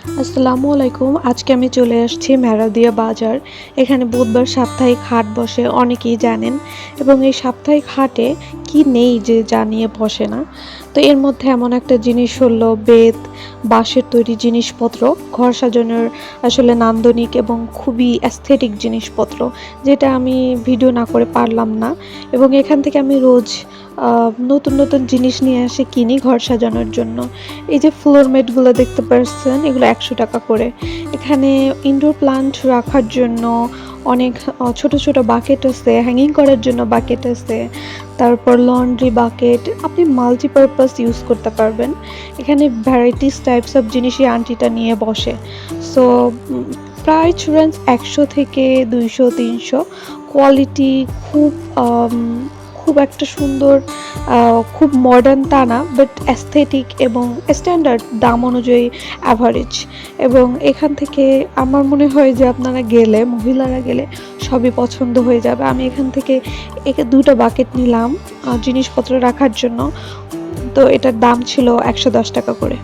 আসসালামু আলাইকুম। আজকে আমি চলে আসছি মেরাদিয়া বাজার। এখানে বুধবার সাপ্তাহিক হাট বসে, অনেকেই জানেন। এবং এই সাপ্তাহিক হাটে কি নেই যে যা নিয়ে বসে না। তো এর মধ্যে এমন একটা জিনিস হলো বেত, বাঁশের তৈরি জিনিসপত্র, ঘর সাজানোর আসলে নান্দনিক এবং খুবই অ্যাস্থেটিক জিনিসপত্র, যেটা আমি ভিডিও না করে পারলাম না। এবং এখান থেকে আমি রোজ নতুন নতুন জিনিস নিয়ে আসি কিনি ঘর সাজানোর জন্য। এই যে ফ্লোর ম্যাটগুলো দেখতে পাচ্ছেন, এগুলো 100 টাকা করে। এখানে ইনডোর প্লান্ট রাখার জন্য অনেক ছোট ছোট বাকেট আছে, হ্যাঙ্গিং করার জন্য বাকেট আছে, তারপর লন্ড্রি বাকেট, আপনি মাল্টিপারপাস ইউজ করতে পারবেন। এখানে ভ্যারাইটিস টাইপস অফ জিনিসই আন্টিটা নিয়ে বসে। সো প্রাইস রেঞ্জ 100 থেকে 200-300। কোয়ালিটি খুব খুব একটা সুন্দর, খুব মডার্ন তা না, বাট অ্যাস্থেটিক এবং স্ট্যান্ডার্ড দাম অনুযায়ী অ্যাভারেজ। এবং এখান থেকে আমার মনে হয় যে আপনারা গেলে, মহিলারা গেলে সবই পছন্দ হয়ে যাবে। আমি এখান থেকে দুটো বাকেট নিলাম জিনিসপত্র রাখার জন্য। তো এটার দাম ছিল 110 টাকা করে।